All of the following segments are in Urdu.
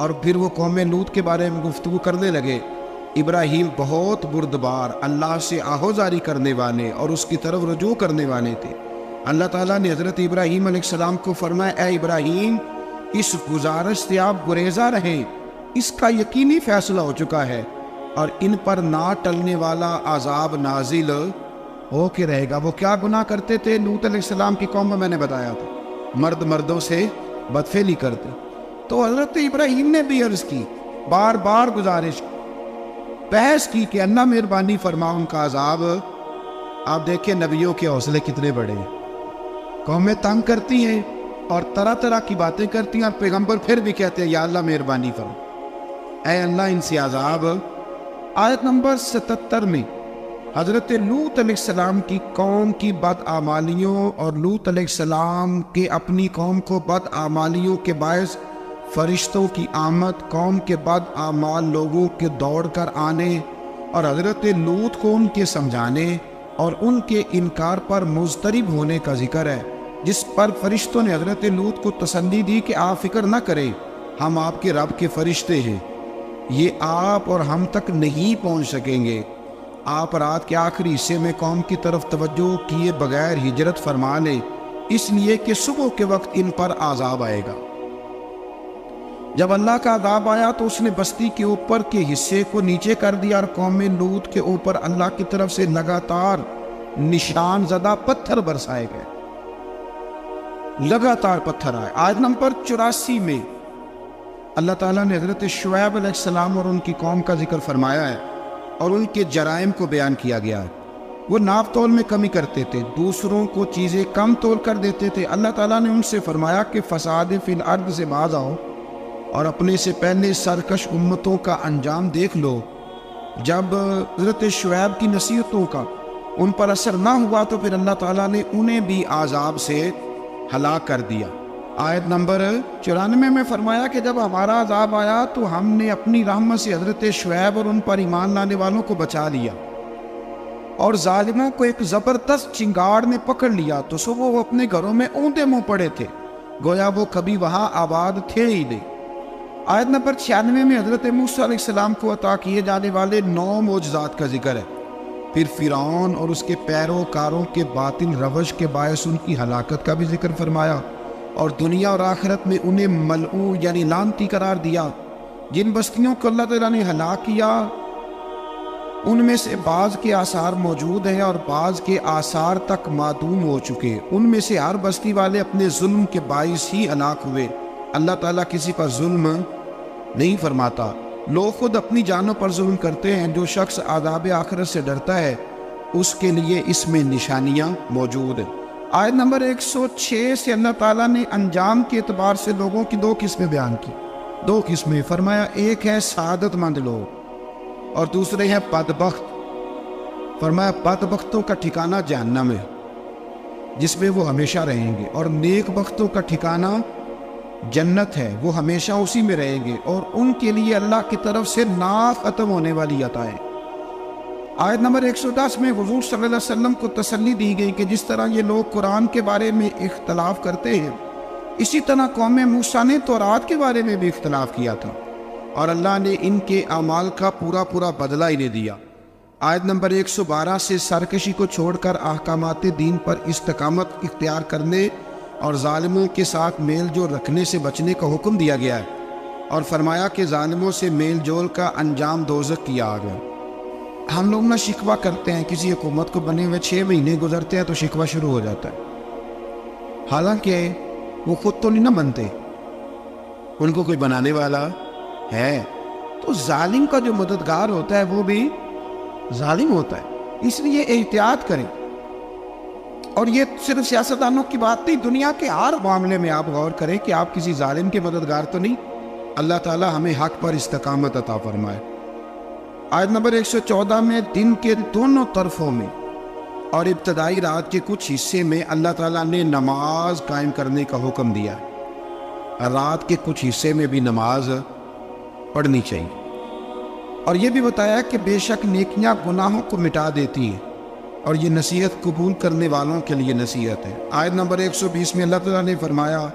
اور پھر وہ قوم لوط کے بارے میں گفتگو کرنے لگے۔ ابراہیم بہت بردبار، اللہ سے آہوزاری کرنے والے اور اس کی طرف رجوع کرنے والے تھے۔ اللہ تعالیٰ نے حضرت ابراہیم علیہ السلام کو فرمایا، اے ابراہیم، اس گزارش سے آپ گریزہ رہیں، اس کا یقینی فیصلہ ہو چکا ہے اور ان پر نہ ٹلنے والا عذاب نازل ہو کے رہے گا۔ وہ کیا گناہ کرتے تھے؟ لوط علیہ السلام کی قوم میں نے بتایا تھا، مرد مردوں سے بدفعلی کرتے۔ تو حضرت ابراہیم نے بھی عرض کی، بار بار گزارش بحث کی کہ اللہ مہربانی فرما ان کا عذاب۔ آپ دیکھیں نبیوں کے حوصلے کتنے بڑے ہیں، قومیں تنگ کرتی ہیں اور طرح طرح کی باتیں کرتی ہیں، اور پیغمبر پھر بھی کہتے ہیں یا اللہ مہربانی فرما، اے اللہ ان سے عذاب۔ آیت نمبر 77 میں حضرت لوط علیہ السلام کی قوم کی بدعمالیوں اور لوط علیہ السلام کے اپنی قوم کو بدعمالیوں کے باعث فرشتوں کی آمد، قوم کے بدعمال لوگوں کے دوڑ کر آنے اور حضرت لوط کو ان کے سمجھانے اور ان کے انکار پر مضطرب ہونے کا ذکر ہے، جس پر فرشتوں نے حضرت لوط کو تسلی دی کہ آپ فکر نہ کریں، ہم آپ کے رب کے فرشتے ہیں، یہ آپ اور ہم تک نہیں پہنچ سکیں گے۔ آپ رات کے آخری حصے میں قوم کی طرف توجہ کیے بغیر ہجرت فرما لیں، اس لیے کہ صبح کے وقت ان پر عذاب آئے گا۔ جب اللہ کا عذاب آیا تو اس نے بستی کے اوپر کے حصے کو نیچے کر دیا اور قوم لوط کے اوپر اللہ کی طرف سے لگاتار نشان زدہ پتھر برسائے گئے، لگاتار پتھر آئے۔ آیت نمبر 84 میں اللہ تعالیٰ نے حضرت شعیب علیہ السلام اور ان کی قوم کا ذکر فرمایا ہے اور ان کے جرائم کو بیان کیا گیا ہے۔ وہ ناپ تول میں کمی کرتے تھے، دوسروں کو چیزیں کم تول کر دیتے تھے۔ اللہ تعالیٰ نے ان سے فرمایا کہ فساد فی الارض سے باز آؤ اور اپنے سے پہلے سرکش امتوں کا انجام دیکھ لو۔ جب حضرت شعیب کی نصیحتوں کا ان پر اثر نہ ہوا تو پھر اللہ تعالیٰ نے انہیں بھی عذاب سے ہلاک کر دیا۔ آیت نمبر 94 میں فرمایا کہ جب ہمارا عذاب آیا تو ہم نے اپنی رحمت سے حضرت شعیب اور ان پر ایمان لانے والوں کو بچا لیا، اور ظالموں کو ایک زبردست چنگاڑ نے پکڑ لیا تو صبح وہ اپنے گھروں میں اونٹے منہ پڑے تھے، گویا وہ کبھی وہاں آباد تھے ہی نہیں۔ آیت نمبر 96 میں حضرت موسیٰ علیہ السلام کو عطا کیے جانے والے 9 معجزات کا ذکر ہے۔ پھر فرعون اور اس کے پیروکاروں کے باطل روش کے باعث ان کی ہلاکت کا بھی ذکر فرمایا، اور دنیا اور آخرت میں انہیں ملعون یعنی لعنتی قرار دیا۔ جن بستیوں کو اللہ تعالیٰ نے ہلاک کیا ان میں سے بعض کے آثار موجود ہیں اور بعض کے آثار تک معدوم ہو چکے۔ ان میں سے ہر بستی والے اپنے ظلم کے باعث ہی ہلاک ہوئے۔ اللہ تعالیٰ کسی پر ظلم نہیں فرماتا، لوگ خود اپنی جانوں پر ظلم کرتے ہیں۔ جو شخص عذاب آخرت سے ڈرتا ہے اس کے لیے اس میں نشانیاں موجود ہیں۔ آیت نمبر 106 سے اللہ تعالیٰ نے انجام کے اعتبار سے لوگوں کی 2 قسمیں بیان کی، 2 قسمیں فرمایا، ایک ہے سعادت مند لوگ اور دوسرے ہیں بدبخت۔ فرمایا بدبختوں کا ٹھکانہ جہنم ہے جس میں وہ ہمیشہ رہیں گے، اور نیک بختوں کا ٹھکانہ جنت ہے، وہ ہمیشہ اسی میں رہیں گے، اور ان کے لیے اللہ کی طرف سے نا ختم ہونے والی عطائیں۔ آیت نمبر 110 میں حضور صلی اللہ علیہ وسلم کو تسلی دی گئی کہ جس طرح یہ لوگ قرآن کے بارے میں اختلاف کرتے ہیں، اسی طرح قوم موسیٰ نے تورات کے بارے میں بھی اختلاف کیا تھا، اور اللہ نے ان کے اعمال کا پورا بدلہ انہیں دیا۔ آیت نمبر 112 سے سرکشی کو چھوڑ کر احکامات دین پر استقامت اختیار کرنے اور ظالموں کے ساتھ میل جول رکھنے سے بچنے کا حکم دیا گیا ہے، اور فرمایا کہ ظالموں سے میل جول کا انجام دوزخ کی آگ ہے۔ ہم لوگ نہ شکوہ کرتے ہیں، کسی حکومت کو بنے ہوئے 6 مہینے گزرتے ہیں تو شکوہ شروع ہو جاتا ہے، حالانکہ وہ خود تو نہیں نہ بنتے، ان کو کوئی بنانے والا ہے۔ تو ظالم کا جو مددگار ہوتا ہے وہ بھی ظالم ہوتا ہے، اس لیے احتیاط کریں۔ اور یہ صرف سیاستدانوں کی بات نہیں، دنیا کے ہر معاملے میں آپ غور کریں کہ آپ کسی ظالم کے مددگار تو نہیں۔ اللہ تعالی ہمیں حق پر استقامت عطا فرمائے۔ آیت نمبر 114 میں دن کے دونوں طرفوں میں اور ابتدائی رات کے کچھ حصے میں اللہ تعالیٰ نے نماز قائم کرنے کا حکم دیا ہے۔ رات کے کچھ حصے میں بھی نماز پڑھنی چاہیے، اور یہ بھی بتایا کہ بے شک نیکیاں گناہوں کو مٹا دیتی ہیں، اور یہ نصیحت قبول کرنے والوں کے لیے نصیحت ہے۔ آیت نمبر 120 میں اللہ تعالیٰ نے فرمایا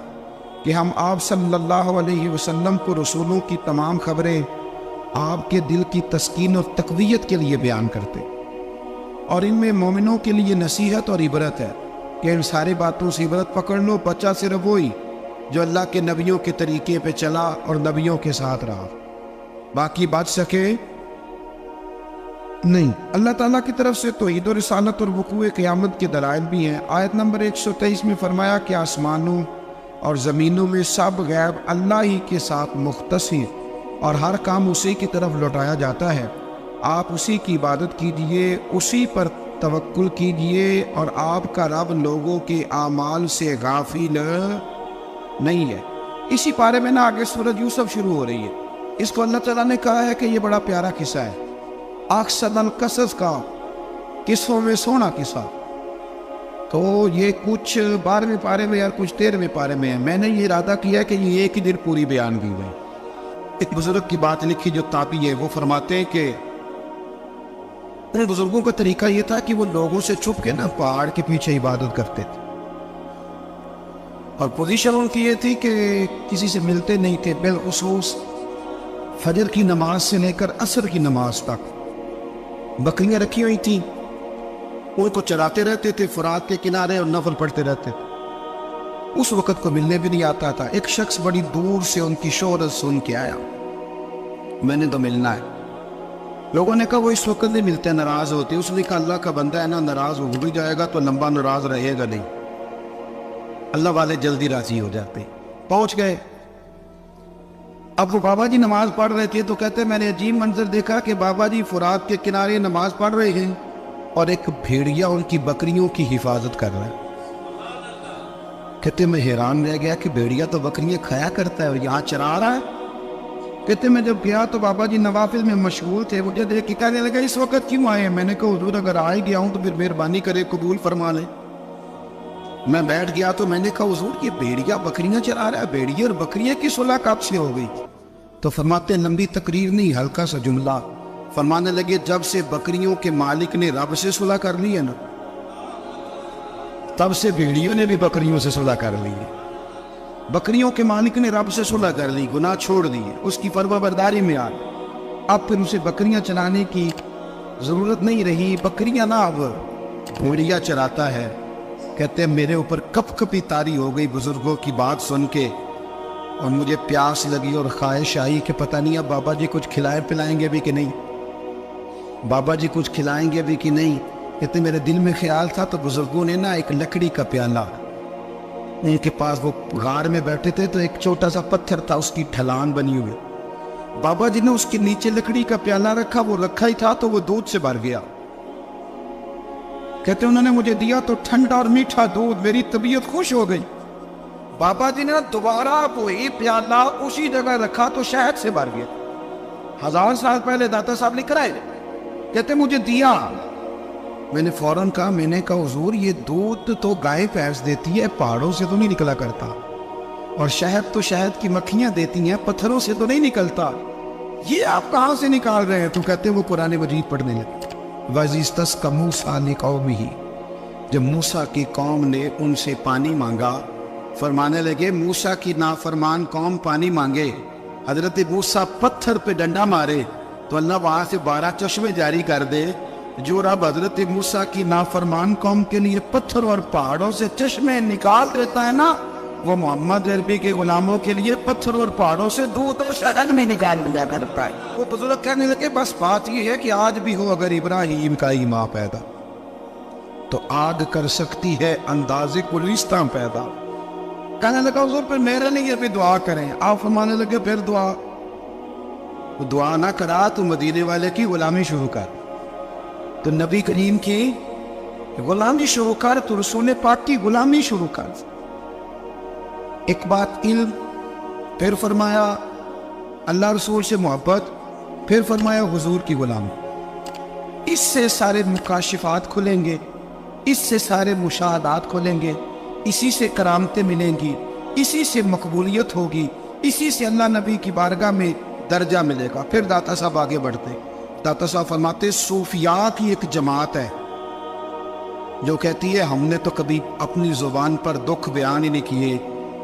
کہ ہم آپ صلی اللہ علیہ وسلم کو رسولوں کی تمام خبریں آپ کے دل کی تسکین اور تقویت کے لیے بیان کرتے، اور ان میں مومنوں کے لیے نصیحت اور عبرت ہے کہ ان ساری باتوں سے عبرت پکڑ لو، بچہ صرف وہی جو اللہ کے نبیوں کے طریقے پہ چلا اور نبیوں کے ساتھ رہا، باقی بچ سکے نہیں۔ اللہ تعالیٰ کی طرف سے توحید و رسالت اور وقوع قیامت کے دلائل بھی ہیں۔ آیت نمبر 123 میں فرمایا کہ آسمانوں اور زمینوں میں سب غیب اللہ ہی کے ساتھ مختص ہیں اور ہر کام اسی کی طرف لوٹایا جاتا ہے، آپ اسی کی عبادت کیجئے، اسی پر توکل کیجئے، اور آپ کا رب لوگوں کے اعمال سے غافل نہیں ہے۔ اسی پارے میں آگے سورۃ یوسف شروع ہو رہی ہے۔ اس کو اللہ تعالیٰ نے کہا ہے کہ یہ بڑا پیارا قصہ ہے، احسن القصص کا، قصوں میں سونا قصہ۔ تو یہ کچھ 12ویں پارے میں اور کچھ 13ویں پارے میں ہے۔ میں نے یہ ارادہ کیا کہ یہ ایک ہی دن پوری بیان کی گئی۔ ایک بزرگ کی بات لکھی جو تابعی ہے، وہ فرماتے ہیں کہ ان بزرگوں کا طریقہ یہ تھا کہ وہ لوگوں سے چھپ کے پہاڑ کے پیچھے عبادت کرتے تھے، اور پوزیشن ان کی یہ تھی کہ کسی سے ملتے نہیں تھے، بالخصوص فجر کی نماز سے لے کر عصر کی نماز تک بکریاں رکھی ہوئی تھیں، ان کو چراتے رہتے تھے فرات کے کنارے اور نفل پڑھتے رہتے تھے۔ اس وقت کو ملنے بھی نہیں آتا تھا۔ ایک شخص بڑی دور سے ان کی شہرت سن کے آیا، میں نے تو ملنا ہے۔ لوگوں نے کہا وہ اس وقت نہیں ملتے، ناراض ہوتے۔ اس نے کہا اللہ کا بندہ ہے نا، ناراض ہو بھی جائے گا تو لمبا ناراض رہے گا نہیں، اللہ والے جلدی راضی ہو جاتے۔ پہنچ گئے۔ اب وہ بابا جی نماز پڑھ رہے تھے تو کہتے میں نے عجیب منظر دیکھا کہ بابا جی فرات کے کنارے نماز پڑھ رہے ہیں اور ایک بھیڑیا ان کی بکریوں کی حفاظت کر رہا ہے۔ کہتے میں حیران رہ گیا کہ بھیڑیا تو بکریاں کھایا کرتا ہے اور یہاں چرا رہا ہے۔ کہتے میں جب گیا تو بابا جی نوافل میں مشغول تھے، مجھے دیکھ کے کہنے لگا اس وقت کیوں آئے ہیں؟ میں نے کہا حضور اگر آ ہی گیا ہوں تو پھر مہربانی کرے قبول فرما لیں۔ میں بیٹھ گیا تو میں نے کہا حضور یہ بھیڑیا بکریاں چرا رہا ہے، بھیڑیا اور بکریاں کی صلح کب سے ہو گئی؟ تو فرماتے ہیں لمبی تقریر نہیں، ہلکا سا جملہ۔ فرمانے لگے جب سے بکریوں کے مالک نے رب سے صلح کر لی ہے نا، تب سے بھیڑیوں نے بھی بکریوں سے صلح کر لی ہے۔ بکریوں کے مالک نے رب سے صلح کر لی، گناہ چھوڑ دیے، اس کی فرما برداری میں آ گئے۔ اب پھر اسے بکریاں چلانے کی ضرورت نہیں رہی، بکریاں نہ اب بھیڑیا چراتا ہے۔ کہتے ہیں میرے اوپر کپ کپی طاری ہو گئی بزرگوں کی بات سن کے، اور مجھے پیاس لگی اور خواہش آئی کہ پتہ نہیں اب بابا جی کچھ کھلائے پلائیں گے بھی کہ نہیں، بابا جی کچھ کھلائیں گے بھی کہ نہیں۔ کہتے میرے دل میں خیال تھا تو بزرگوں نے ایک لکڑی کا پیالہ، ان کے پاس وہ غار میں بیٹھے تھے تو ایک چھوٹا سا پتھر تھا، اس کی ڈھلان بنی ہوئی، بابا جی نے اس کے نیچے لکڑی کا پیالہ رکھا، وہ رکھا ہی تھا تو وہ دودھ سے بھر گیا۔ کہتے انہوں نے مجھے دیا تو ٹھنڈا اور میٹھا دودھ، میری طبیعت خوش ہو گئی۔ بابا جی نے دوبارہ وہی پیالہ اسی جگہ رکھا تو شہد سے بھر گیا۔ 1000 سال پہلے داتا صاحب لکھ رہے، کہتے مجھے دیا۔ میں نے فوراً کہا، میں نے کہا حضور یہ دودھ تو گائے بھینس دیتی ہے، پہاڑوں سے تو نہیں نکلا کرتا، اور شہد تو شہد کی مکھیاں دیتی ہیں، پتھروں سے تو نہیں نکلتا، یہ آپ کہاں سے نکال رہے ہیں؟ تو کہتے وہ قرآن مجید پڑھنے لگے۔ وَإِذِ اسْتَسْقَىٰ مُوسَىٰ لِقَوْمِهِ، جب موسیٰ کی قوم نے ان سے پانی مانگا، فرمانے لگے موسیٰ کی نافرمان قوم پانی مانگے، حضرت موسیٰ پتھر پہ ڈنڈا مارے تو اللہ وہاں سے 12 چشمے جاری کر دے۔ جو رب حضرت موسیٰ کی نافرمان قوم کے لیے پتھر اور پہاڑوں سے چشمے نکال دیتا ہے نا، وہ محمد عربی کے غلاموں کے لیے پتھر اور پہاڑوں سے دودھ اور شہد میں نکال دیا کرتا ہے۔ وہ بزرگ کہنے لگے بس بات یہ ہے کہ آج بھی ہو اگر ابراہیم کا ہی ماں پیدا تو آگ کر سکتی ہے انداز گلستان پیدا۔ کہنے لگا حضور پھر میرے لیے بھی دعا کریں۔ آپ فرمانے لگے پھر دعا نہ کرا تو مدینے والے کی غلامی شروع کر، تو نبی کریم کی غلامی شروع کر، تو رسول پاک کی غلامی شروع کر۔ ایک بات علم، پھر فرمایا اللہ رسول سے محبت، پھر فرمایا حضور کی غلامی۔ اس سے سارے مکاشفات کھلیں گے، اس سے سارے مشاہدات کھلیں گے، اسی سے کرامتیں ملیں گی، اسی سے مقبولیت ہوگی، اسی سے اللہ نبی کی بارگاہ میں درجہ ملے گا۔ پھر داتا صاحب آگے بڑھتے، داتا صاحب فرماتے صوفیاء کی ایک جماعت ہے جو کہتی ہے ہم نے تو کبھی اپنی زبان پر دکھ بیان ہی نہیں کیے،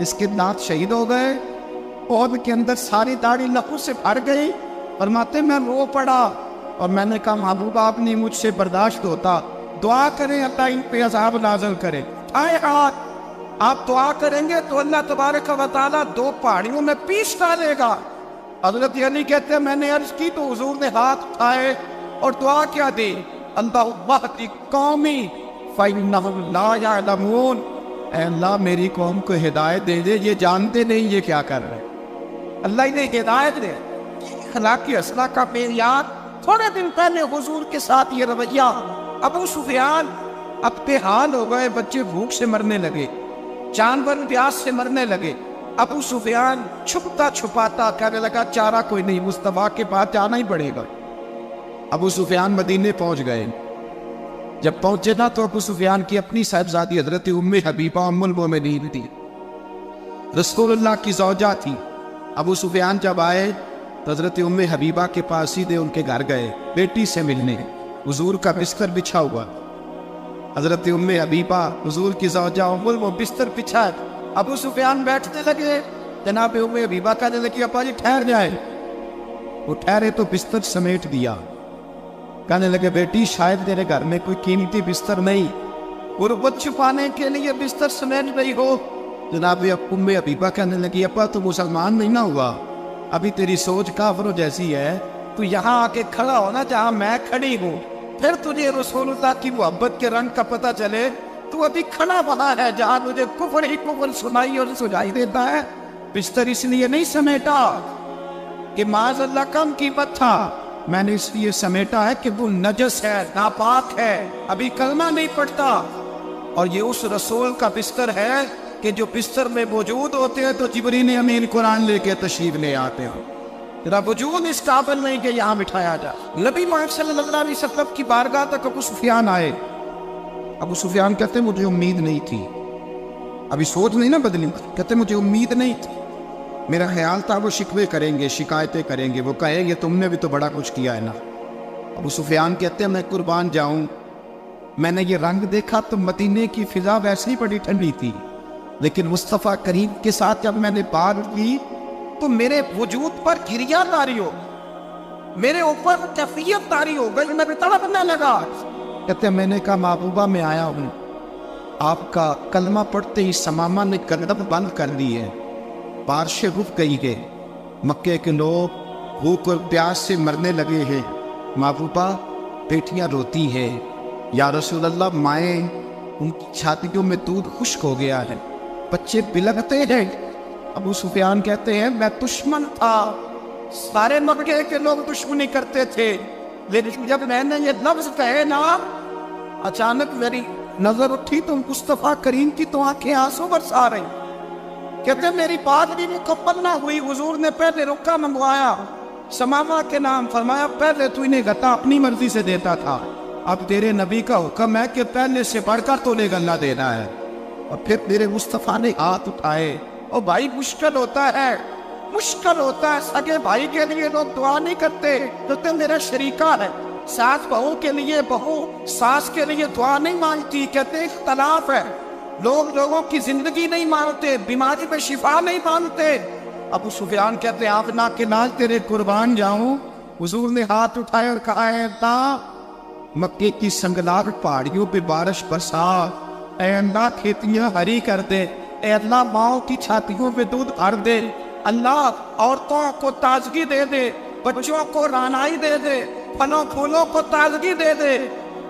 اس کے دانت شہید ہو گئے، عہد کے اندر ساری داڑھی لہو سے بھر گئی۔ فرماتے میں رو پڑا اور میں نے کہا محبوب آپ نہیں مجھ سے برداشت ہوتا، دعا کریں اللہ ان پہ عذاب نازل کرے۔ آئے ہاتھ آپ دعا کریں گے تو اللہ تبارک و تعالیٰ 2 پہاڑیوں میں پیس ڈالے گا۔ حضرت علی کہتے ہیں میں نے عرض کی تو حضور نے ہاتھ اٹھائے اور دعا کیا دی، اللہم اہد قومی فإنہم لا یعلمون، اے اللہ میری قوم کو ہدایت دے دے، یہ جانتے نہیں یہ کیا کر رہے۔ اللہ انہیں ہدایت دے، اخلاقی اصلاح کا معیار۔ تھوڑے دن پہلے حضور کے ساتھ یہ رویہ، ابو سفیان اب بے حال ہو گئے، بچے بھوک سے مرنے لگے، جانور پیاس سے مرنے لگے۔ ابو سفیان چھپتا چھپاتا کہنے لگا چارہ کوئی نہیں، مصطفیٰ کے پاس جانا ہی پڑے گا۔ ابو سفیان مدینے پہنچ گئے۔ جب پہنچے نا تو ابو سفیان کی اپنی صاحبزادی حضرت ام حبیبہ ام المومنین تھی، رسول اللہ کی زوجہ تھی۔ ابو سفیان جب آئے تو حضرت ام حبیبہ کے پاس سیدھے ان کے گھر گئے بیٹی سے ملنے۔ حضور کا بستر بچھا ہوا، حضرت ام حبیبہ حضور کی زوجہ ام المومنین بستر بچھا، ابو سفیان بیٹھنے لگے، جناب ام حبیبہ کہنے لگی ابا جی ٹھہر جائے۔ وہ ٹھہرے تو بستر سمیٹ دیا، کہنے لگے بیٹی شاید تیرے گھر میں کوئی قیمتی بستر نہیں، غربت چھپانے کے لیے بستر سمیٹ رہی ہو۔ جناب ام حبیبہ کہنے لگی ابا تو مسلمان نہیں نہ ہوا، ابھی تیری سوچ کافروں جیسی ہے، تو یہاں آ کے کھڑا ہونا جہاں میں کھڑی ہوں، پھر تجھے رسول اللہ کی محبت کے رنگ کا پتہ چلے۔ تو ابھی کھڑا وہاں ہے جہاں تجھے کفر ہی کفر سنائی اور سجائی دیتا ہے۔ بستر اس لیے نہیں سمیٹا کہ معاذ اللہ کم قیمت تھا، میں نے اس لیے سمیٹا ہے کہ وہ نجس ہے، ناپاک ہے، ابھی کلمہ نہیں پڑھتا۔ اور یہ اس رسول کا بستر ہے کہ جو بستر میں موجود ہوتے ہیں تو جبرائیل امین قرآن لے کے تشریف لے آتے ہیں، تیرا وجود اس قابل نہیں کہ یہاں بٹھایا جائے۔ نبی محمد صلی اللہ علیہ وسلم کی بارگاہ تک ابو سفیان آئے۔ ابو سفیان کہتے مجھے امید نہیں تھی، ابھی سوچ نہیں نہ بدلی، کہتے مجھے امید نہیں تھی، میرا خیال تھا وہ شکوے کریں گے، شکایتیں کریں گے، وہ کہیں گے تم نے بھی تو بڑا کچھ کیا ہے نا۔ ابو سفیان کہتے ہیں میں قربان جاؤں، میں نے یہ رنگ دیکھا تو مدینے کی فضا ویسے ہی بڑی ٹھنڈی تھی، لیکن مصطفیٰ کریم کے ساتھ جب میں نے بات کی تو میرے وجود پر گریہ طاری ہو، میرے اوپر کیفیت طاری ہو گئی، میں تڑپنے لگا۔ کہتے ہیں میں نے کہا محبوبہ میں آیا ہوں، آپ کا کلمہ پڑھتے ہی سمامہ نے گردب بند کر دی ہے، بارشیں رک گئی ہے، مکے کے لوگ بھوک اور پیاس سے مرنے لگے ہیں، محبوبہ بیٹیاں روتی ہیں، یا رسول اللہ مائیں ان کی چھاتیوں میں دودھ خشک ہو گیا ہے، بچے بلغتے ہیں۔ ابو سفیان کہتے ہیں میں دشمن تھا، سارے مکے کے لوگ دشمنی کرتے تھے، لیکن جب میں نے یہ لفظ کہے نا اچانک میری نظر اٹھی تو مصطفیٰ کریم کی تو آنکھیں آنسو برسا رہی۔ کہتے ہیں میری بات بھی مکمل نہ ہوئی، حضور نے پہلے رکا منگوایا سمامہ کے نام، فرمایا پہلے تو انہیں غطا اپنی مرضی سے دیتا تھا، اب تیرے نبی کا حکم ہے کہ پہلے سے بڑھ کر تو لے گلہ دینا ہے۔ اور پھر میرے مصطفیٰ نے ہاتھ اٹھائے۔ اور بھائی مشکل ہوتا ہے، مشکل ہوتا ہے، سگے بھائی کے لیے لوگ دعا نہیں کرتے، تو میرا شریکہ ہے، ساس بہو کے لیے بہو ساس کے لیے دعا نہیں مانگتی، کہتے اختلاف ہے، لوگ لوگوں کی زندگی نہیں مانگتے، بیماری میں شفا نہیں مانگتے۔ ابو سفیان کہتے آپ نا کے ناز تیرے قربان جاؤں۔ حضور نے ہاتھ اٹھائے اور کہا اے اللہ مکے کی سنگلاخ پہاڑیوں پہ بارش برسا، اے اللہ کھیتیاں ہری کر دے، اے اللہ ماؤں کی چھاتیوں پہ دودھ بھر دے، اللہ عورتوں کو تازگی دے دے، بچوں کو رانائی دے دے، پھلوں پھولوں کو تازگی دے دے۔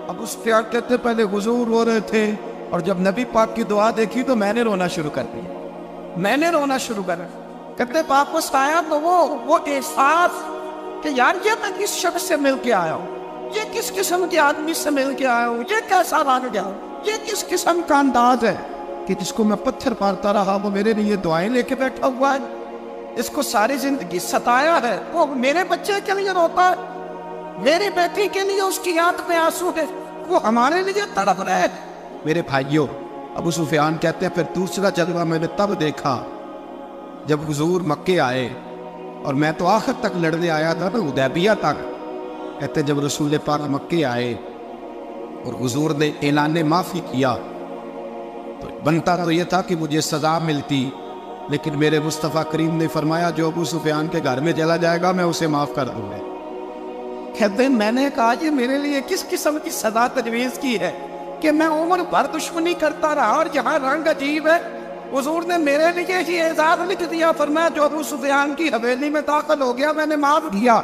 اب اس پیار کہتے پہلے حضور رو رہے تھے، اور جب نبی پاک کی دعا دیکھی تو میں نے رونا شروع کر دیا، میں نے رونا شروع کر دیا۔ کہتے واپس آیا تو وہ احساس کہ یار یہ میں کس شخص سے مل کے آیا ہوں، یہ کس قسم کے آدمی سے مل کے آیا ہوں، یہ کیسا لگ گیا، یہ کس قسم کا انداز ہے کہ جس کو میں پتھر مارتا رہا وہ میرے لیے دعائیں لے کے بیٹھا ہوا ہے، اس کو ساری زندگی ستایا ہے، وہ میرے بچے کے لیے روتا ہے، میری بیٹی کے لیے اس کی آنکھ میں آنسو ہے، وہ ہمارے لیے تڑپ رہے ہیں۔ میرے بھائیوں، ابو سفیان کہتے ہیں پھر دوسرا جلوہ میں نے تب دیکھا جب حضور مکے آئے، اور میں تو آخر تک لڑنے آیا تھا نا حدیبیہ تک۔ کہتے جب رسول پاک مکے آئے اور حضور نے اعلان معافی کیا تو بنتا تو یہ تھا کہ مجھے سزا ملتی، لیکن میرے مصطفیٰ کریم نے فرمایا جو ابو سفیان کے گھر میں چلا جائے گا میں اسے معاف کر دوں گا۔ کہتے ہیں میں نے کہا یہ میرے لیے کس قسم کی سزا تجویز کی ہے کہ میں عمر بھر دشمنی کرتا رہا اور یہاں رنگ عجیب ہے۔ حضور نے میرے لیے ہی اعزاز لکھ دیا، فرمایا جو ابو سفیان کی حویلی میں داخل ہو گیا میں نے معاف کیا۔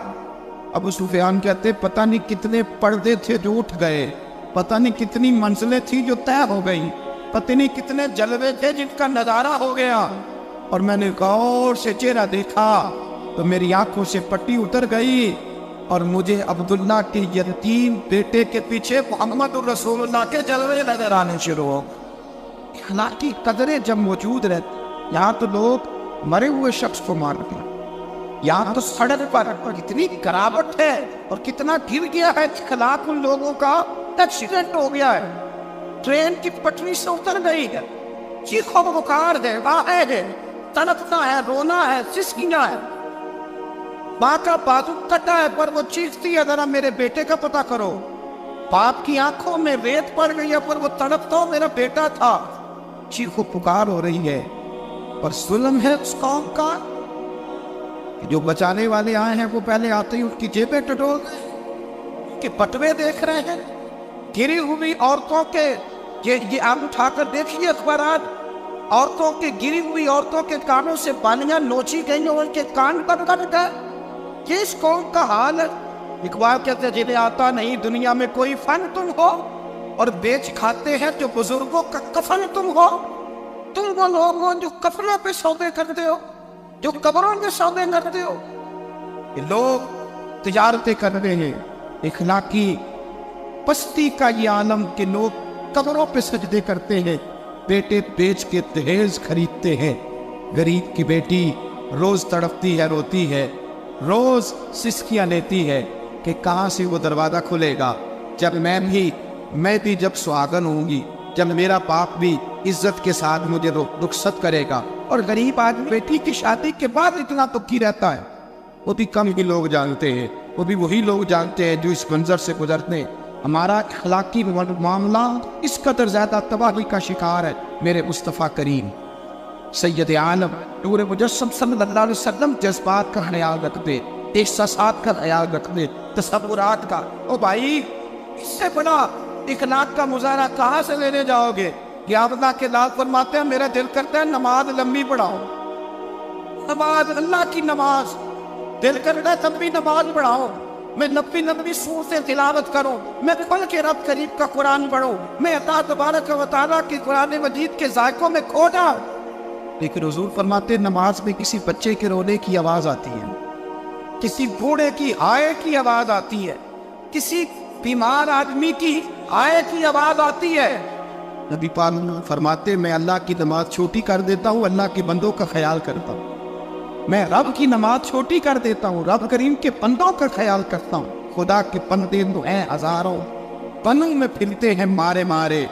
ابو سفیان کہتے پتہ نہیں کتنے پردے تھے جو اٹھ گئے، پتہ نہیں کتنی منزلیں تھیں جو طے ہو گئی، پتہ نہیں کتنے جلوے تھے جن کا نظارہ ہو گیا، اور میں نے غور سے چہرہ دیکھا تو میری آنکھوں سے پٹی اتر گئی اور مجھے عبداللہ کے یتیم بیٹے کے پیچھے محمد الرسول اللہ کے جلوے نظر آنے شروع ہو۔ اخلاقی قدریں جب موجود رہتی، یہاں تو لوگ مرے ہوئے شخص کو مارتے ہیں، یہاں تو سڑک پر کتنی گراوٹ ہے اور کتنا گر گیا ہے اخلاق ان لوگوں کا، ایکسیڈنٹ ہو گیا ہے، ٹرین کی پٹری سے اتر گئی ہے، چیخو پکار ہے، واہ ہے، تڑپنا ہے، رونا ہے، سسکیاں ہے، ماں کا بازو کٹا ہے پر وہ چیختی ہے ذرا میرے بیٹے کا پتہ کرو، باپ کی آنکھوں میں ریت پڑ گئی ہے پر وہ تڑپتا میرا بیٹا تھا، چیخو پکار ہو رہی ہے۔ اور ظلم ہے اس قوم کا کہ جو بچانے والے آئے ہیں وہ پہلے آتے ہی ان کی جیبیں ٹٹول گئے کہ بٹوے دیکھ رہے ہیں گری ہوئی عورتوں کے، یہ آپ اٹھا کر دیکھیے اخبارات، عورتوں کے گری ہوئی عورتوں کے کانوں سے بالیاں نوچی گئی اور ان کے کان پر کٹ گئے۔ یہ اس قوم کا حال ہے۔ اقبال کہتے ہیں جنہیں آتا نہیں دنیا میں کوئی فن تم ہو اور بیچ کھاتے ہیں جو بزرگوں کا کفن تم ہو، تم وہ لوگ ہو جو کفنوں پہ سودے کرتے ہو، جو قبروں پہ سودے کرتے ہو۔ یہ لوگ تجارتیں کر رہے ہیں، اخلاقی پستی کا یہ عالم کہ لوگ قبروں پہ سجدے کرتے ہیں، بیٹے بیچ کے دہیز خریدتے ہیں۔ غریب کی بیٹی روز تڑپتی ہے، روتی ہے، روز سسکیاں لیتی ہے کہ کہاں سے وہ دروازہ کھلے گا جب میں بھی جب سہاگن ہوں گی، جب میرا باپ بھی عزت کے ساتھ مجھے رخصت کرے گا۔ اور غریب آدمی بیٹی کی شادی کے بعد اتنا دکھی رہتا ہے، وہ بھی کم ہی لوگ جانتے ہیں، وہ بھی وہی لوگ جانتے ہیں جو اس منظر سے گزرتے ہیں۔ ہمارا اخلاقی معاملہ اس قدر زیادہ تباہی کا شکار ہے۔ میرے مصطفیٰ کریم سید عالم نور مجسم صلی اللہ علیہ وسلم جذبات کا خیال رکھتے، احساسات کا خیال رکھتے، تصورات کا۔ او بھائی اس سے بڑا اخلاق کا مظاہرہ کہاں سے لینے جاؤ گے؟ یہ آپ اللہ کے لال فرماتے ہیں میرا دل کرتا ہے نماز لمبی پڑھاؤ، نماز اللہ کی نماز، دل کرتا ہے تب بھی نماز پڑھاؤ، میں لمبی سور سے تلاوت کروں، میں پڑھ کے رب کریم کا قرآن پڑھوں، میں اللہ تبارک و تعالیٰ کی قرآن مجید کے ذائقوں میں کھو جاؤں۔ لیکن حضور فرماتے ہیں نماز میں کسی بچے کے رونے کی آواز آتی ہے، کسی بوڑھے کی ہائے کی آواز آتی ہے، کسی بیمار آدمی کی ہائے کی آواز آتی ہے۔ نبی پاک فرماتے میں اللہ کی نماز چھوٹی کر دیتا ہوں، اللہ کے بندوں کا خیال کرتا ہوں، میں رب کی نماز چھوٹی کر دیتا ہوں، رب کریم کے بندوں کا خیال کرتا ہوں۔ خدا کے بندے تو ہیں ہزاروں، بنوں میں پھرتے ہیں مارے مارے،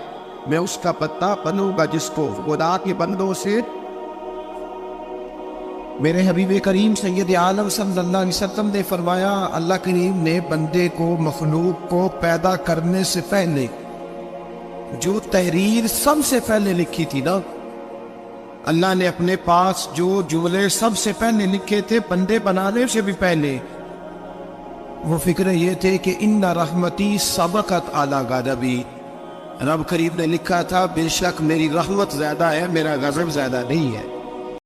میں اس کا پتہ بنوں گا جس کو خدا کے بندوں سے۔ میرے حبیب کریم سید عالم صلی اللہ علیہ وسلم نے فرمایا اللہ کریم نے بندے کو مخلوق کو پیدا کرنے سے پہلے جو تحریر سب سے پہلے لکھی تھی نا، اللہ نے اپنے پاس جو جملے سب سے پہلے لکھے تھے بندے بنانے سے بھی پہلے، وہ فکر یہ تھے کہ ان رحمتی سبقت اعلی غضبی، رب کریم نے لکھا تھا بے شک میری رحمت زیادہ ہے، میرا غضب زیادہ نہیں ہے۔